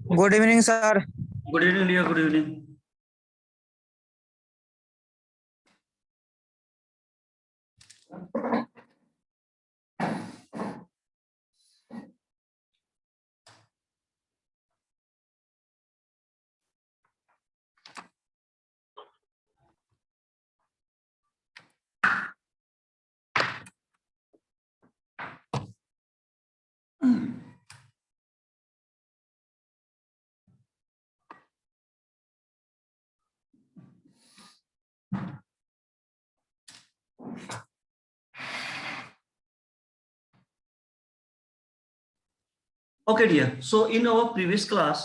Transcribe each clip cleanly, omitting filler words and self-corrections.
Good evening sir. Good evening लिया, good evening. Okay, dear. So in our previous class,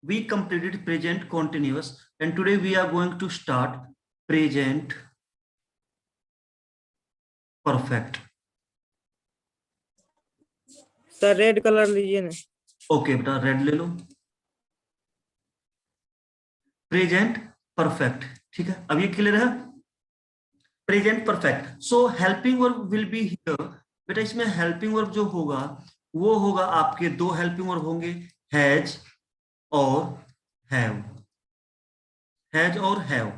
we completed present continuous, and today we are going to start present perfect. Sir red colour लीजिए ना। Okay बेटा, red ले लो। Present perfect, ठीक है। अब ये clear है। Present perfect. So helping verb will be here. बेटा इसमें हेल्पिंग वर्ब जो होगा वो होगा, आपके दो हेल्पिंग वर्ब होंगे, हैज और हैव। हैज और हैव।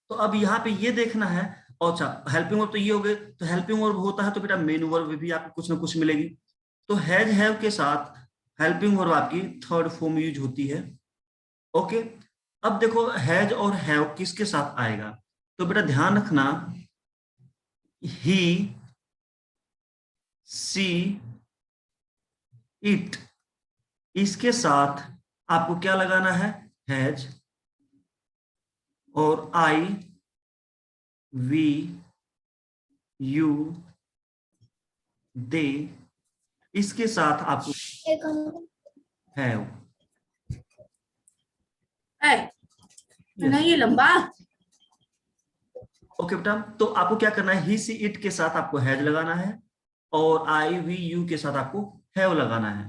तो अब यहाँ पे ये देखना है। अच्छा, हेल्पिंग वर्ब तो ये हो गए, तो हेल्पिंग वर्ब होता है तो बेटा मेन वर्ब भी आपको कुछ ना कुछ मिलेगी। तो हैज हैव के साथ हेल्पिंग वर्ब आपकी थर्ड फॉर्म यूज होती है। ओके, अब देखो हैज और हैव किसके साथ आएगा, तो बेटा ध्यान रखना, ही, सी, इट, इसके साथ आपको क्या लगाना है, हैज। और आई, वी, यू, दे, इसके साथ आपको हैव। नहीं ये लंबा। ओके बेटा, तो आपको क्या करना है, ही सी इट के साथ आपको हैज लगाना है और आई वी यू के साथ आपको हैव लगाना है।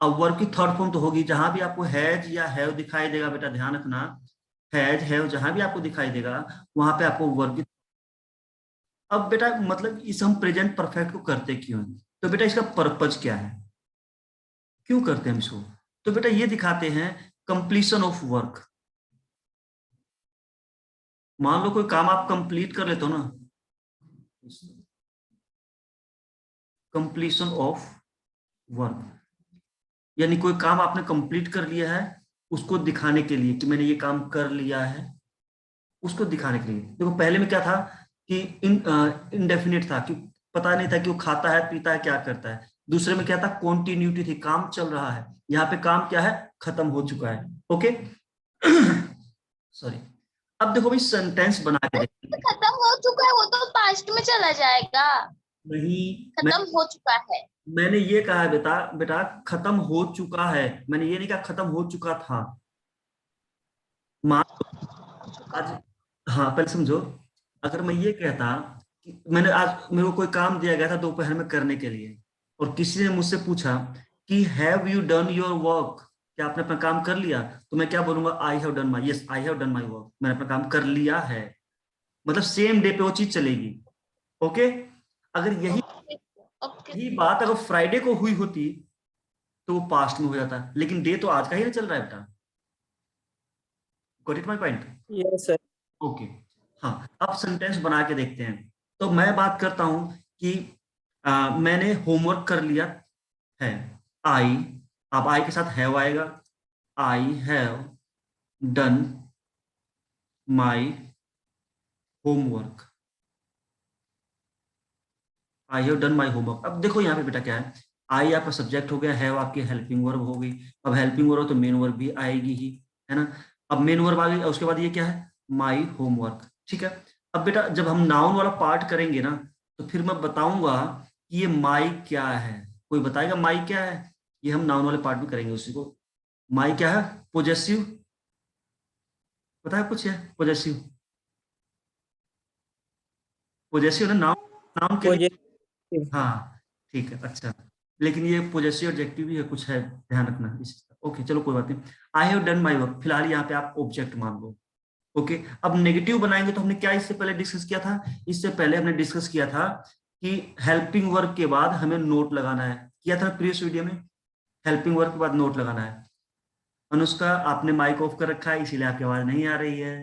अब वर्ब की थर्ड फॉर्म तो होगी, जहां भी आपको हैज या हैव दिखाई देगा बेटा ध्यान रखना, हैज हैव जहां भी आपको दिखाई देगा वहां पे आपको वर्ब की। अब बेटा मतलब इस हम प्रेजेंट परफेक्ट को करते क्यों हैं, तो बेटा इसका पर्पज क्या है, क्यों करते हैं हम इसको, तो बेटा ये दिखाते हैं कंप्लीशन ऑफ वर्क। मान लो कोई काम आप कंप्लीट कर लेते हो ना, कंप्लीशन ऑफ वर्क, यानी कोई काम आपने कंप्लीट कर लिया है, उसको दिखाने के लिए कि मैंने ये काम कर लिया है, उसको दिखाने के लिए। देखो पहले में क्या था कि इनडेफिनिट था, कि पता नहीं था कि वो खाता है पीता है क्या करता है। दूसरे में क्या था, कॉन्टिन्यूटी थी, काम चल रहा है। यहाँ पे काम क्या है, खत्म हो चुका है। Okay sorry. अब देखो भाई सेंटेंस बना के देखते हैं। खत्म हो चुका है, वो तो पास्ट में चला जाएगा। नहीं, खत्म हो चुका है। मैंने ये कहा है बेटा, बेटा खत्म हो चुका है, मैंने ये नहीं कहा खत्म हो चुका था। मान आज, हाँ पहले समझो, अगर मैं ये कहता कि मैंने आज, मेरे को कोई काम दिया गया था दोपहर में करने के लिए, और किसी ने मुझसे पूछा कि have you done your work, क्या आपने अपना काम कर लिया, तो मैं क्या बोलूंगा, I have done my, yes I have done my work, मैंने अपना काम कर लिया है। मतलब सेम डे पे वो चीज चलेगी। ओके, अगर यही यही बात अगर फ्राइडे को हुई होती तो वो पास्ट में हो जाता, लेकिन डे तो आज का ही ना चल रहा है बेटा। Got it my point? Yes sir. Okay, हाँ अब सेंटेंस बना के देखते हैं। तो मैं बात करता हूं कि मैंने होमवर्क कर लिया है, आई, अब आई के साथ हैव आएगा, I have done my homework, I have done my homework. अब देखो यहाँ पे बेटा क्या है, आई आपका सब्जेक्ट हो गया, हैव आपकी हेल्पिंग वर्ब हो गई। अब हेल्पिंग वर्ब तो मेन वर्ब भी आएगी ही, है ना। अब मेन वर्ब आ गई, उसके बाद ये क्या है, माई होमवर्क, ठीक है। अब बेटा जब हम नाउन वाला पार्ट करेंगे ना, तो फिर मैं बताऊंगा कि ये माई क्या है। कोई बताएगा माई क्या है, ये हम नाउन वाले पार्ट में करेंगे उसी को। माई क्या है, पोजेसिव, पता है कुछ है पोजेसिव, पोजेसिव ना नाउन, नाउन के लिए। हाँ ठीक है, अच्छा, लेकिन ये पोजेसिव एडजेक्टिव भी है, कुछ है, ध्यान रखना इस। ओके चलो कोई बात नहीं, I have done my work, फिलहाल यहाँ पे आप ऑब्जेक्ट मान लो। ओके, अब नेगेटिव बनाएंगे तो हमने क्या इससे पहले डिस्कस किया था, इससे पहले हमने डिस्कस किया था कि हेल्पिंग वर्क के बाद हमें नोट लगाना है, किया था प्रीवियस वीडियो में, हेल्पिंग वर्क के बाद नोट लगाना है। अनुष्का, आपने माइक ऑफ कर रखा है इसीलिए आपकी आवाज नहीं आ रही है।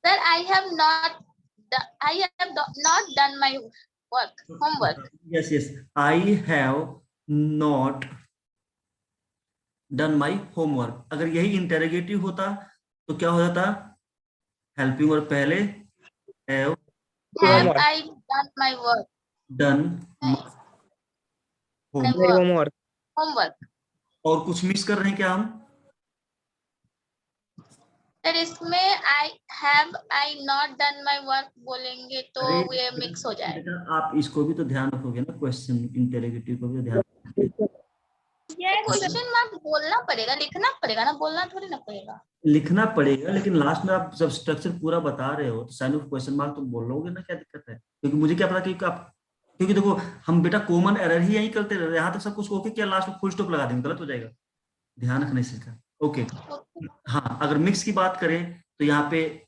Sir, I have not done my homework. Yes yes, I have not done my homework. अगर यही इंटेरोगेटिव होता तो क्या हो जाता? हेल्पिंग वर्ब पहले, have Have Homework. I done my work? Done My homework. work. homework. Homework. और कुछ मिस कर रहे हैं क्या हम? सर इसमें I not done my work बोलेंगे तो अरे ये मिक्स हो जाएगा। बेटा, आप इसको भी तो ध्यान रखोगे ना, क्वेश्चन इंटेरोगेटिव को भी ध्यान रखोगे। क्वेश्चन मार्क बोलना पड़ेगा, लिखना पड़ेगा ना, बोलना थोड़ी ना पड़ेगा। लिखना पड़ेगा, लेकिन लास्ट में आप जब स्ट्रक्चर पूरा बता रहे हो तो साइन ऑफ क्वेश्चन मार्क तो बोलोगे ना, क्या दिक्कत है? क्योंकि मुझे क्या पता कि आप, क्योंकि देखो हम बेटा कॉमन एरर ही यही करते रहते, यहाँ तक सब कुछ ओके, क्या लास्ट में फुल स्टॉप लगा देंगे, गलत हो जाएगा। ध्यान रखने से का ओके। हाँ, अगर मिक्स की बात करें तो यहाँ पे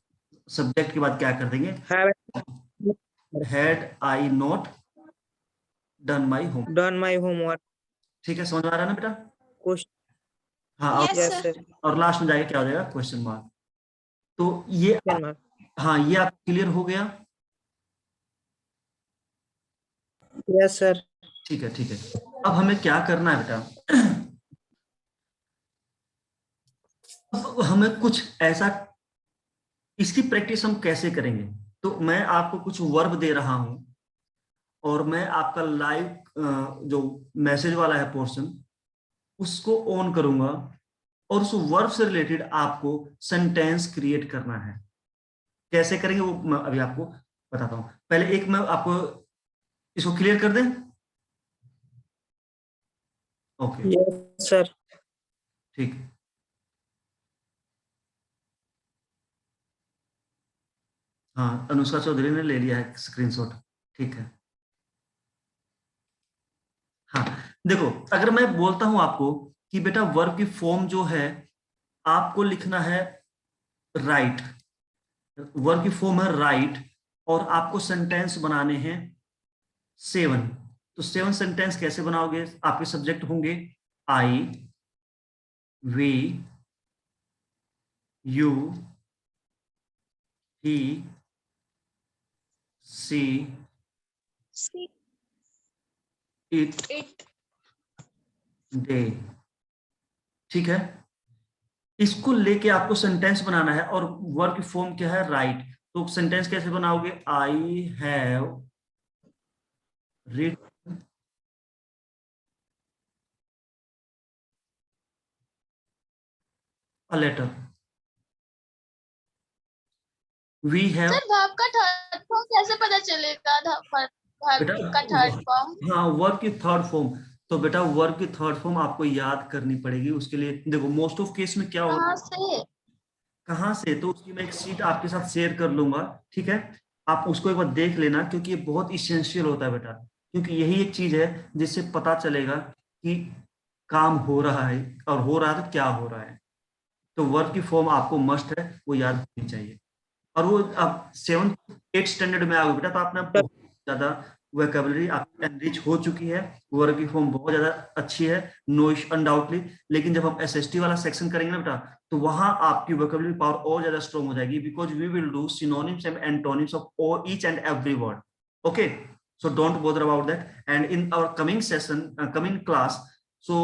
सब्जेक्ट के बाद क्या कर देंगे? Had I not done my home. Done my homework. ठीक है, समझ में आ रहा है ना बेटा? Question. हाँ, और, Yes, Yes, sir. sir. और लास्ट में जाके क्या हो जाएगा? Question mark. तो ये Question mark. हाँ, ये आप क्लियर हो गया? Yes, sir. ठीक है ठीक है। अब हमें क्या करना है बेटा? अब हमें कुछ ऐसा, इसकी प्रैक्टिस हम कैसे करेंगे? तो मैं आपको कुछ वर्ब दे रहा हूं और मैं आपका लाइव जो मैसेज वाला है पोर्शन उसको ऑन करूंगा और उस वर्ब से रिलेटेड आपको सेंटेंस क्रिएट करना है। कैसे करेंगे वो मैं अभी आपको बताता हूं। पहले एक मैं आपको इसको क्लियर कर दें। Okay Yes, sir. ठीक। हाँ, अनुष्का चौधरी ने ले लिया है स्क्रीनशॉट, ठीक है। हाँ देखो, अगर मैं बोलता हूं आपको कि बेटा वर्ब की फॉर्म जो है आपको लिखना है राइट, वर्ब की फॉर्म है राइट, और आपको सेंटेंस बनाने हैं 7। तो 7 सेंटेंस कैसे बनाओगे? आपके सब्जेक्ट होंगे I, we, you, he, she, it, they. ठीक है, इसको लेके आपको सेंटेंस बनाना है और वर्ब की फॉर्म क्या है? राइट। तो सेंटेंस कैसे बनाओगे? I have written a letter, we have. Sir verb का थर्ड फॉर्म कैसे पता चलेगा? बेटा वर्ब का थर्ड फॉर्म। हाँ, वर्ब की थर्ड फॉर्म, तो बेटा वर्ब की थर्ड फॉर्म आपको याद करनी पड़ेगी। उसके लिए देखो मोस्ट ऑफ केस में क्या होता कहाँ है, से? कहाँ से, तो उसकी मैं एक शीट आपके साथ शेयर कर लूंगा, ठीक है? आप उसको एक बार देख लेना, क्योंकि ये बहुत इसेंशियल होता है बेटा, क्योंकि यही एक चीज है जिससे पता चलेगा कि काम हो रहा है, और हो रहा है तो क्या हो रहा है। तो वर्ब की फॉर्म आपको मस्ट है, वो याद होनी चाहिए। और वो अब 7th 8th स्टैंडर्ड में आओगे बेटा तो आपने बहुत ज्यादा वोकैबुलरी आपकी एनरिच हो चुकी है, वर्ब की फॉर्म बहुत ज्यादा अच्छी है, नो अनडाउटली। लेकिन जब हम एसएसटी वाला सेक्शन करेंगे ना बेटा, तो वहां आपकी वोकैबुलरी पावर और ज्यादा स्ट्रॉन्ग हो जाएगी, because we will do synonyms and antonyms of each and every word. Okay, so don't bother about that, and in our coming session, coming class, so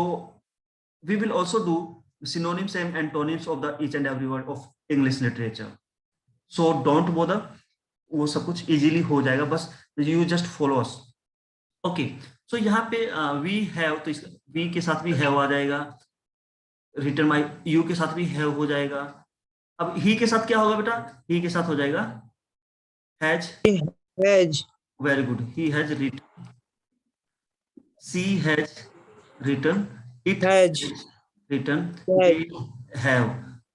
we will also do synonyms and antonyms of the each and every word of English literature. So don't bother, वो सब कुछ easily हो जाएगा, बस you just follow us. Okay, so यहाँ पे we have, तो we के साथ भी हैव आ जाएगा, रिटन बाय यू के साथ भी हैव हो जाएगा। अब ही के साथ क्या होगा बेटा? ही के साथ हो जाएगा has. Hedge. Very good, he has written, she has written, it Hedge. Written, Hedge. They have.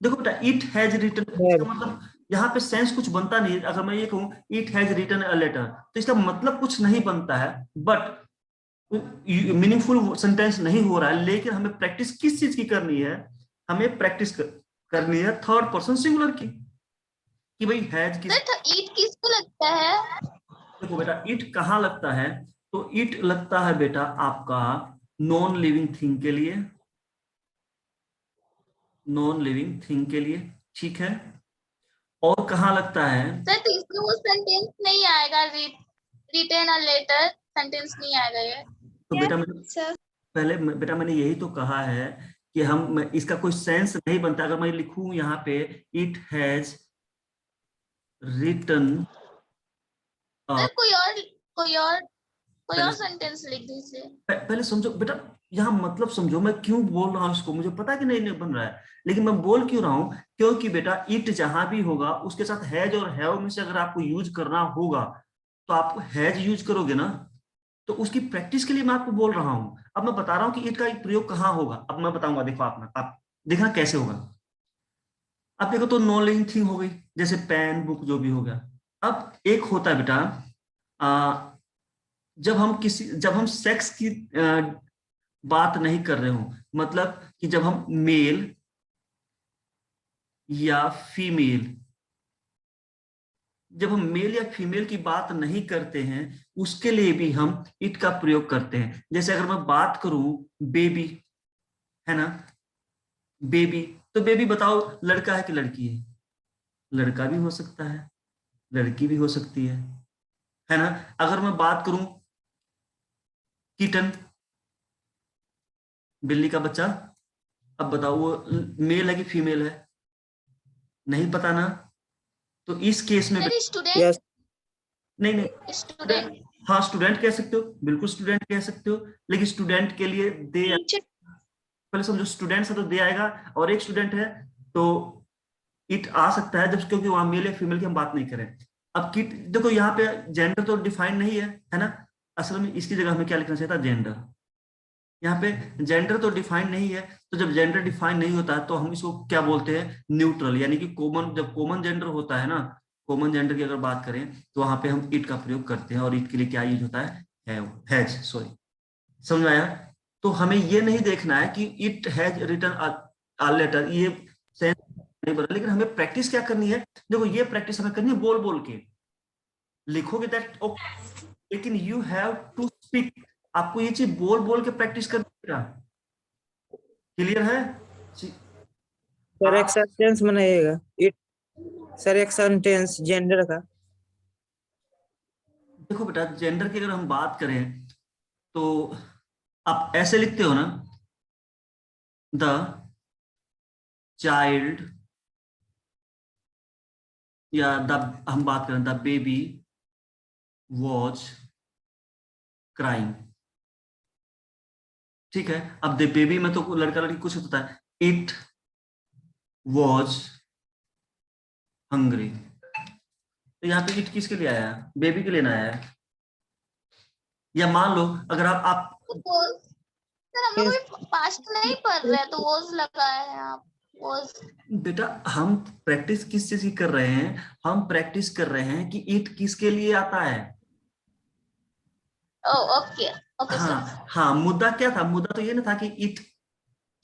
देखो बेटा, इट हैज रिटन, इसका मतलब यहाँ पे सेंस कुछ बनता नहीं है। अगर मैं ये कहूँ it has written a letter, तो इसका मतलब कुछ नहीं बनता है, बट मीनिंगफुल सेंटेंस नहीं हो रहा है। लेकिन हमें प्रैक्टिस किस चीज की करनी है? हमें प्रैक्टिस करनी है थर्ड पर्सन सिंगुलर की, कि भाई हैज किस। ईट किसको लगता है? देखो बेटा, इट कहाँ लगता है? तो इट लगता है बेटा आपका नॉन लिविंग थिंग के लिए, नॉन लिविंग थिंग के लिए, ठीक है। और कहाँ लगता है? सर तो इसमें वो सेंटेंस नहीं आएगा, रिटन अ लेटर सेंटेंस नहीं आएगा ये। तो बेटा मैंने सर पहले बेटा मैंने यही तो कहा है कि इसका कोई सेंस नहीं बनता अगर मैं लिखूं यहाँ पे इट हैज रिटन। कोई और सेंटेंस लिख दीजिए। पहले समझो बेटा, यहाँ मतलब समझो मैं क्यों बोल रहा हूँ इसको, मुझे पता है कि नहीं बन रहा है, लेकिन मैं बोल क्यों रहा हूँ, क्योंकि बेटा इट जहां भी होगा उसके साथ हैज और हैव में से अगर आपको यूज करना होगा तो आप हैज यूज करोगे ना। तो उसकी प्रैक्टिस के लिए मैं आपको बोल रहा हूँ। अब मैं बता रहा हूँ कि इट का एक प्रयोग कहाँ होगा, अब मैं बताऊंगा, देखो आप देखना कैसे होगा। अब देखो तो नॉन लिविंग थिंग हो गई, जैसे पेन बुक जो भी हो गया। अब एक होता है बेटा जब हम सेक्स की बात नहीं कर रहे हो, मतलब कि जब हम मेल या फीमेल, जब हम मेल या फीमेल की बात नहीं करते हैं उसके लिए भी हम इट का प्रयोग करते हैं। जैसे अगर मैं बात करूं बेबी, है ना, बेबी, तो बेबी बताओ लड़का है कि लड़की है? लड़का भी हो सकता है, लड़की भी हो सकती है ना। अगर मैं बात करूं किटन, बिल्ली का बच्चा, अब बताओ वो मेल है कि फीमेल है? नहीं पता ना। तो इस केस में सर स्टूडेंट, यस नहीं नहीं, स्टूडेंट हाँ स्टूडेंट कह सकते हो, बिल्कुल स्टूडेंट कह सकते हो, लेकिन स्टूडेंट के लिए दे, पहले समझो स्टूडेंट है तो दे आएगा, और एक स्टूडेंट है तो इट आ सकता है, जब क्योंकि वहां मेल या फीमेल की हम बात नहीं करें। अब किट देखो यहाँ पे जेंडर तो डिफाइन नहीं है ना। असल में इसकी जगह हमें क्या लिखना चाहिए था, जेंडर। यहाँ पे जेंडर तो डिफाइन नहीं है, तो जब जेंडर डिफाइन नहीं होता है तो हम इसको क्या बोलते हैं, न्यूट्रल, यानी कि कॉमन। जब कॉमन जेंडर होता है ना, कॉमन जेंडर की अगर बात करें तो वहां पे हम इट का प्रयोग करते हैं, और इट के लिए क्या यूज होता है, हैज, सॉरी, समझ में आया? तो हमें ये नहीं देखना है कि it has written a letter, ये सेंस नहीं बना, लेकिन हमें प्रैक्टिस क्या करनी है, देखो ये प्रैक्टिस हमें करनी है बोल बोल के। लिखोगे दैट ओके, लेकिन यू हैव टू स्पीक, आपको ये चीज बोल बोल के प्रैक्टिस करनी है। क्लियर है? सर एक सेंटेंस बनाइएगा इट। सर एक सेंटेंस जेंडर का। देखो बेटा जेंडर की अगर हम बात करें तो आप ऐसे लिखते हो ना, द चाइल्ड, या द, हम बात करें द बेबी वॉज क्राइंग, ठीक है। अब द बेबी में तो लड़का लड़की कुछ होता है, इट वॉज हंग्री, तो यहाँ पे इट किसके लिए आया है, बेबी के लिए ना आया है। या मान लो अगर आप सर हम लोग अभी पास्ट नहीं पढ़ रहे हैं तो वॉज लगाए हैं आप, वॉज। बेटा हम प्रैक्टिस किस चीज की कर रहे हैं, हम प्रैक्टिस कर रहे हैं कि इट किसके लिए आता है। Okay okay sir. हाँ हाँ, मुद्दा क्या था, मुद्दा तो ये ना था कि इट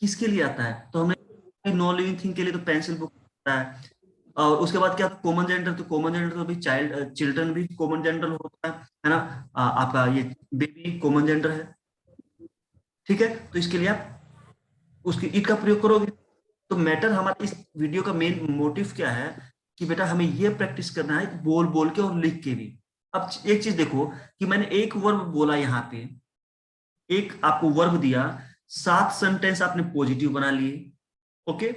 किसके लिए आता है, तो हमने नॉन लिविंग थिंग के लिए तो पेंसिल बुक होता है। और उसके बाद क्या, कॉमन जेंडर, तो कॉमन जेंडर तो भी चाइल्ड, चिल्ड्रन भी कॉमन जेंडर होता है ना। आपका ये बेबी कॉमन जेंडर है, ठीक है। तो इसके लिए आप उसकी इट का प्रयोग करोगे। तो मैटर हमारा इस वीडियो का मेन मोटिव क्या है कि बेटा हमें ये प्रैक्टिस करना है बोल बोल के और लिख के भी। अब एक चीज देखो कि मैंने एक वर्ब बोला यहाँ पे, एक आपको वर्ब दिया, 7 सेंटेंस आपने पॉजिटिव बना लिए, ओके।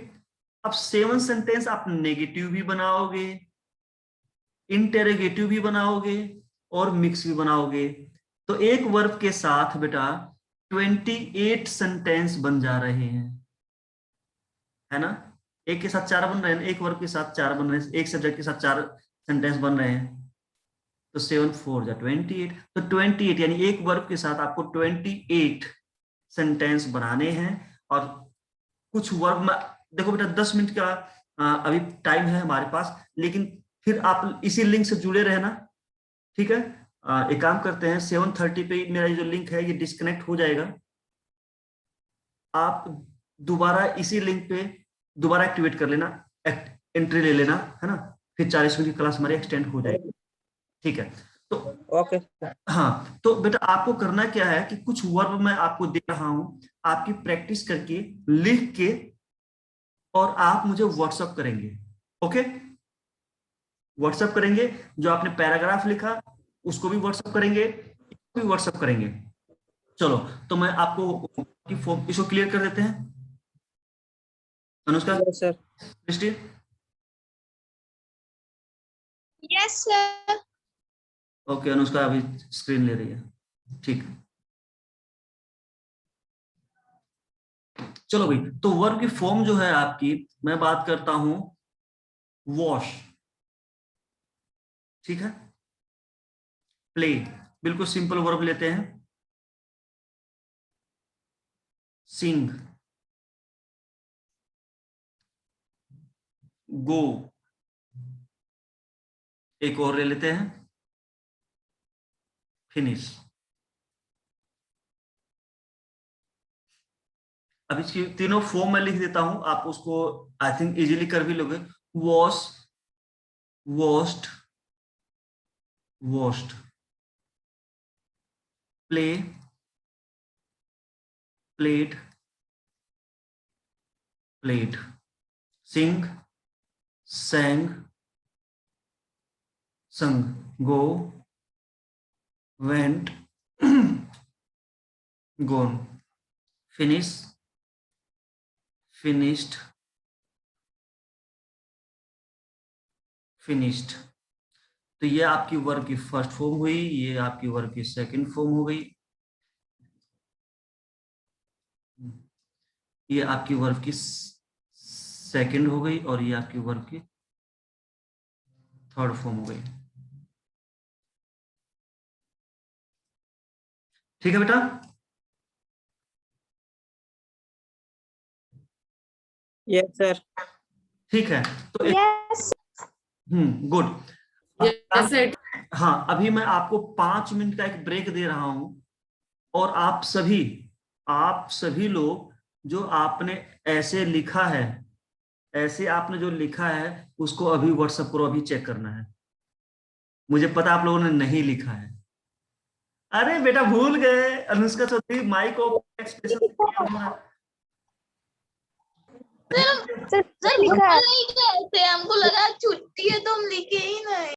अब 7 सेंटेंस आप नेगेटिव भी बनाओगे, इंटेरोगेटिव भी बनाओगे, और मिक्स भी बनाओगे। तो एक वर्ब के साथ बेटा 28 सेंटेंस बन जा रहे हैं, है ना। एक के साथ 4 बन रहे हैं, एक वर्ब के साथ 4 बन रहे हैं, एक सब्जेक्ट के साथ 4 सेंटेंस बन रहे हैं। तो 7 4 जा 28, तो 28 यानी एक वर्ब के साथ आपको 28 सेंटेंस बनाने हैं। और कुछ वर्ब में देखो बेटा 10 मिनट का अभी टाइम है हमारे पास, लेकिन फिर आप इसी लिंक से जुड़े रहना, ठीक है। एक काम करते हैं, 7:30 पे मेरा ये जो लिंक है ये डिस्कनेक्ट हो जाएगा, आप दोबारा इसी लिंक पे दोबारा एक्टिवेट कर लेना, एंट्री ले लेना, है ना। फिर 40 मिनट की क्लास हमारी एक्सटेंड हो जाएगी, ठीक है। तो ओके हाँ, तो बेटा आपको करना क्या है कि कुछ वर्ब मैं आपको दे रहा हूं, आपकी प्रैक्टिस करके लिख के और आप मुझे व्हाट्सअप करेंगे। ओके, व्हाट्सअप करेंगे, जो आपने पैराग्राफ लिखा उसको भी व्हाट्सअप करेंगे, इसको भी व्हाट्सअप करेंगे। चलो, तो मैं आपको फॉर्म इसको क्लियर कर देते हैं। Anushka, yes sir. दृष्टि, Yes, sir. ओके, अनुष्का अभी स्क्रीन ले रही है, ठीक। चलो भाई, तो वर्ब की फॉर्म जो है आपकी, मैं बात करता हूं वॉश, ठीक है। प्ले, बिल्कुल सिंपल वर्ब लेते हैं। सिंग, गो, एक और ले लेते हैं, फिनिश। अब इसकी तीनों फॉर्म मैं लिख देता हूं, आप उसको आई थिंक इजीली कर भी लोगे। Wash, washed, washed. Play, played, played. Sing, sang, sung। go, went, gone। finish, finished, finished। तो ये आपकी वर्ब की फर्स्ट फॉर्म हुई, ये आपकी वर्ब की सेकंड फॉर्म हो गई, ये आपकी वर्ब की सेकंड हो गई, और ये आपकी वर्ब की थर्ड फॉर्म हो गई। ठीक है बेटा, यस सर। ठीक है। तो Yes. गुड। जैसे हाँ, अभी मैं आपको 5 मिनट का एक ब्रेक दे रहा हूं, और आप सभी लोग जो आपने ऐसे लिखा है, ऐसे आपने जो लिखा है उसको अभी व्हाट्सएप करो, अभी चेक करना है। मुझे पता आप लोगों ने नहीं लिखा है। अरे बेटा भूल गए, Anushka Chaudhary mic open expression. Sir लिखा नहीं, कैसे हमको लगा छुट्टी है तो हम लिखे ही नहीं।